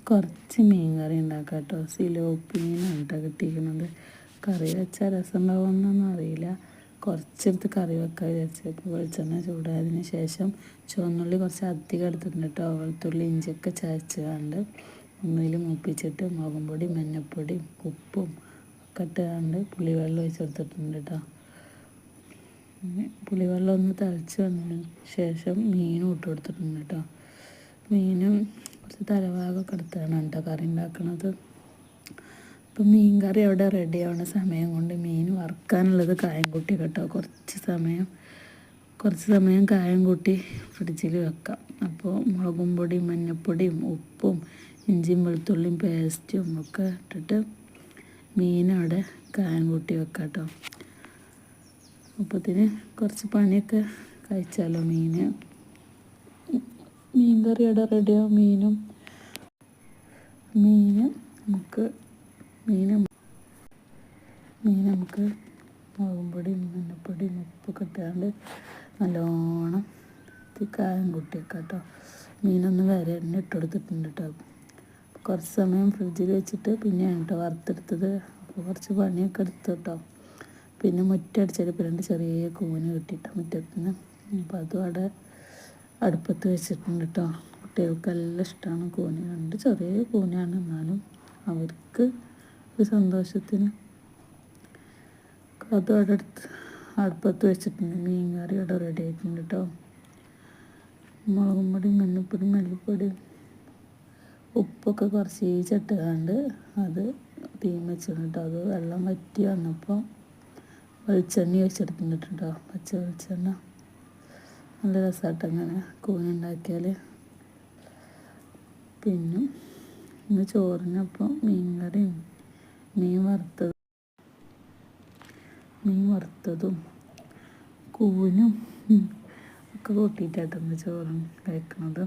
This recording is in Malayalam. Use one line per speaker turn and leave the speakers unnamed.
കുറച്ച് മീൻ കറി ഉണ്ടാക്കാം കേട്ടോ. സിലോപ്പി മീനാണ് കേട്ടോ കിട്ടിയിരിക്കുന്നത്. കറി വെച്ചാൽ രസം ഉണ്ടാവുമെന്നൊന്നും അറിയില്ല. കുറച്ചെടുത്ത് കറി വെക്കാൻ വിചാരിച്ചപ്പോൾ വെളിച്ചെണ്ണ ചൂടായതിന് ശേഷം ചുവന്നുള്ളി കുറച്ച് അധികം എടുത്തിട്ടുണ്ട് കേട്ടോ. വെളുത്തുള്ളി ഇഞ്ചിയൊക്കെ ചതച്ചുകൊണ്ട് ഒന്നിൽ മൂപ്പിച്ചിട്ട് മുളകും പൊടി മഞ്ഞൾപ്പൊടി ഉപ്പും ഒക്കെ ഇട്ടുകൊണ്ട് പുളിവെള്ളം ഒഴിച്ചെടുത്തിട്ടുണ്ട് കേട്ടോ. പുളിവെള്ളം ഒന്ന് തിളച്ച് വന്നതിന് ശേഷം മീനും ഇട്ട് കൊടുത്തിട്ടുണ്ട് കേട്ടോ. മീനും കുറച്ച് തലഭാഗമൊക്കെ എടുത്താണ് കേട്ടോ കറി ഉണ്ടാക്കുന്നത്. അപ്പം മീൻ കറി അവിടെ റെഡി ആവുന്ന സമയം കൊണ്ട് മീൻ വറുക്കാനുള്ളത് കായം കൂട്ടി കേട്ടോ. കുറച്ച് സമയം കായം കൂട്ടി ഫ്രിഡ്ജിൽ വെക്കാം. അപ്പോൾ മുളകും പൊടിയും മഞ്ഞൾപ്പൊടിയും ഉപ്പും ഇഞ്ചിയും വെളുത്തുള്ളിയും പേസ്റ്റും ഒക്കെ ഇട്ടിട്ട് മീനവിടെ കായം കൂട്ടി വെക്കാം കേട്ടോ. അപ്പത്തിന് കുറച്ച് പണിയൊക്കെ കഴിച്ചാലോ. മീൻ കറി അവിടെ റെഡിയാവും. നമുക്ക് മുളകും പൊടിയും മഞ്ഞപ്പൊടിയും ഉപ്പൊക്കെ ഇട്ടാണ്ട് നല്ലോണം കായം കൂട്ടിയേക്കാം കേട്ടോ. മീനൊന്ന് വരെ എണ്ണ ഇട്ട് കൊടുത്തിട്ടുണ്ട് കേട്ടോ. കുറച്ച് സമയം ഫ്രിഡ്ജിൽ വെച്ചിട്ട് പിന്നെയാണ് കേട്ടോ വറുത്തെടുത്തത്. അപ്പോൾ കുറച്ച് പണിയൊക്കെ എടുത്തു കേട്ടോ. പിന്നെ മുറ്റടിച്ചപ്പോൾ 2 ചെറിയ കൂന് കിട്ടിയിട്ട് മുറ്റത്തുനിന്ന്. അപ്പോൾ അതും അവിടെ അടുപ്പത്ത് വെച്ചിട്ടുണ്ട് കേട്ടോ. കുട്ടികൾക്കെല്ലാം ഇഷ്ടമാണ് കൂന്. 2 ചെറിയ കൂനാണ്, എന്നാലും അവർക്ക് ഒരു സന്തോഷത്തിന് അതും അവിടെ അടുപ്പത്ത് വെച്ചിട്ടുണ്ട്. മീൻ കറി അവിടെ റെഡി ആയിട്ടുണ്ട് കേട്ടോ. മുളകും പൊടിയും മഞ്ഞൾപ്പൊടിയും മല്ലിപ്പൊടിയും ഉപ്പൊക്കെ കുറച്ച് ചട്ടുകാണ്ട് അത് തീം വെച്ചിട്ടുണ്ട് കേട്ടോ. അത് വെള്ളം വറ്റി വന്നപ്പോൾ വെളിച്ചെണ്ണ ഒഴിച്ചെടുത്തിട്ടുണ്ട് കേട്ടോ. പച്ച വെളിച്ചെണ്ണ നല്ല രസമായിട്ട് അങ്ങനെ കൂനുണ്ടാക്കിയാൽ. പിന്നെ ഇന്ന് ചോറിനൊപ്പം മീൻ കറിയും മീൻ വറുത്തതും കൂനും ഒക്കെ കൂട്ടിയിട്ടാണ് ചോറും കഴിക്കുന്നത്.